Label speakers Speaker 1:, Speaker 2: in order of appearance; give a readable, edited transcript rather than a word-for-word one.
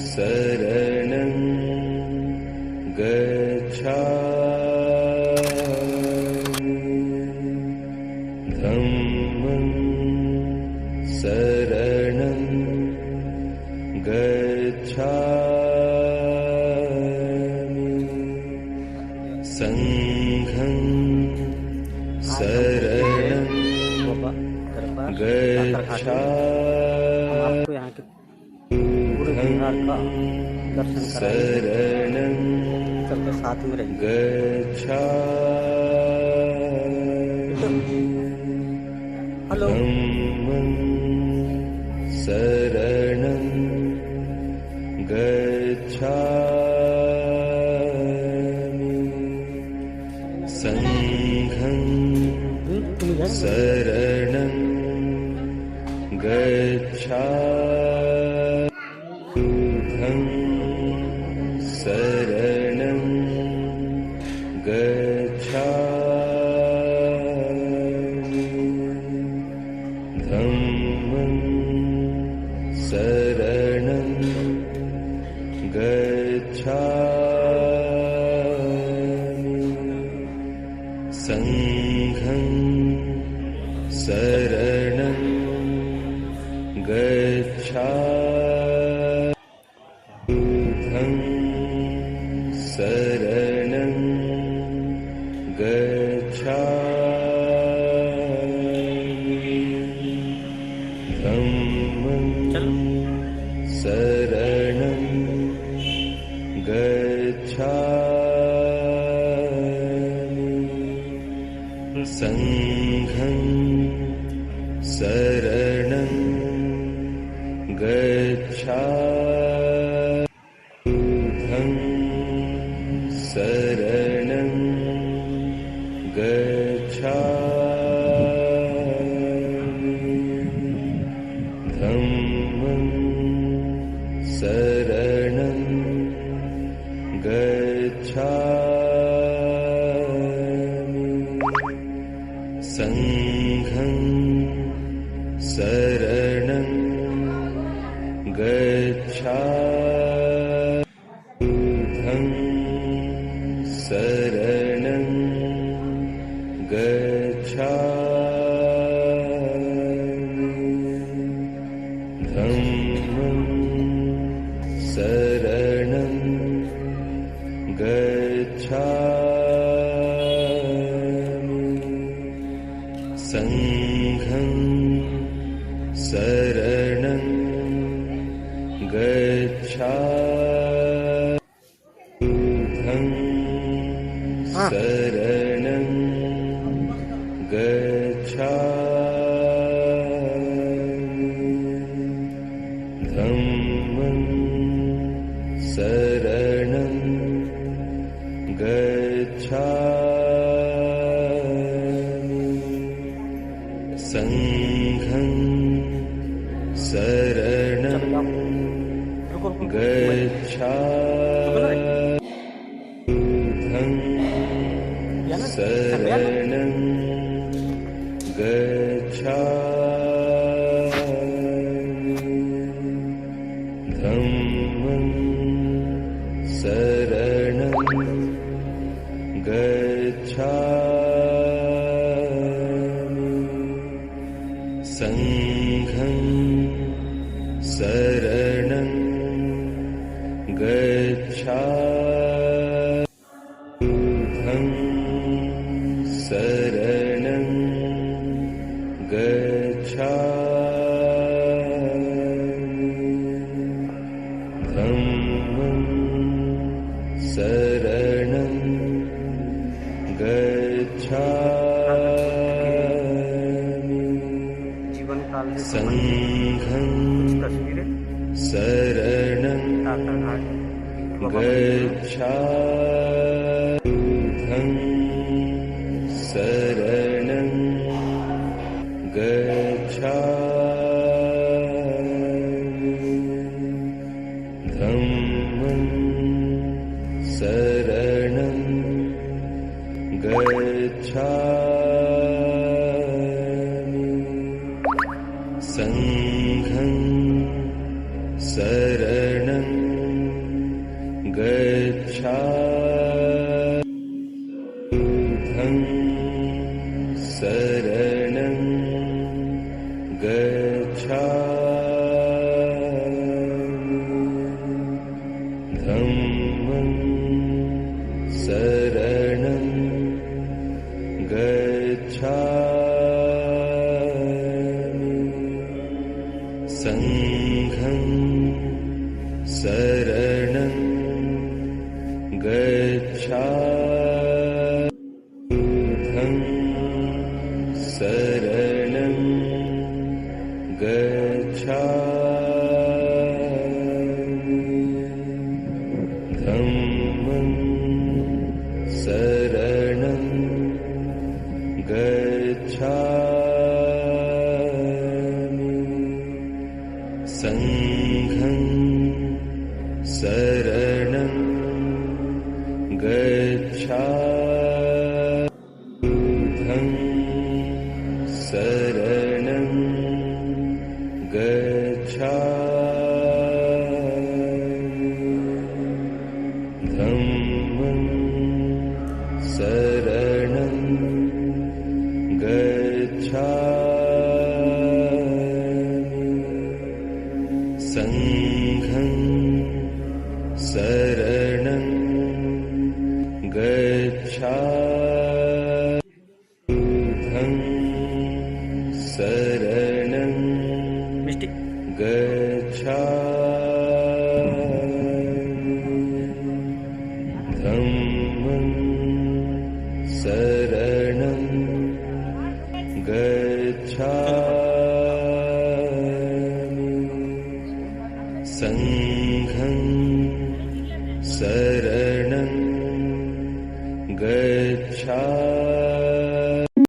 Speaker 1: शरणं गच्छामि धम्मं शरणं गच्छामि संघं शरणं गच्छामि
Speaker 2: आपको यहाँ के पूरे बिहार का दर्शन कराएंगे। सबके साथ में रहेंगे। हेलो
Speaker 1: शरणं गच्छामि संघं शरणं गच्छामि शरणं गच्छामि धम्मं शरणं गच्छामि संघं शरणं गच्छामि शरणं गच्छामि धम्मं शरणं गच्छामि संघं शरणं गच्छामि शरणं गच्छामि धम्मं शरणं गच्छामि संघं शरणं गच्छामि शरणं गच्छामि धम्मं शरणं गच्छामि संघं शरणं गच्छामि शरणं गच्छामि धम्मं शरणं गच्छामि संघं शरणं गच्छामि शरणं गच्छामि धम्मं शरणं गच्छामि संघं शरणं गच्छामि शरणं गच्छामि धम्मं शरणं गच्छामि
Speaker 2: जीवन काल से
Speaker 1: संघं
Speaker 2: तस्वीरें
Speaker 1: शरणं गच्छामि शरणं गच्छामि धम्मं शरणं गच्छामि संघं शरणं गच्छामि शरणं गच्छामि धम्मं शरणं गच्छामि संघं शरणं गच्छामि शरणं गच्छामि धम्मं शरणं गच्छामि संघं शरणं गच्छामि शरणं गच्छामि धम्मं शरणं गच्छामि संघं शरणं गच्छामि शरणं
Speaker 2: मिस्टी
Speaker 1: गच्छामि धम्मं शरणं गच्छामि संघं शरणं गच्छामि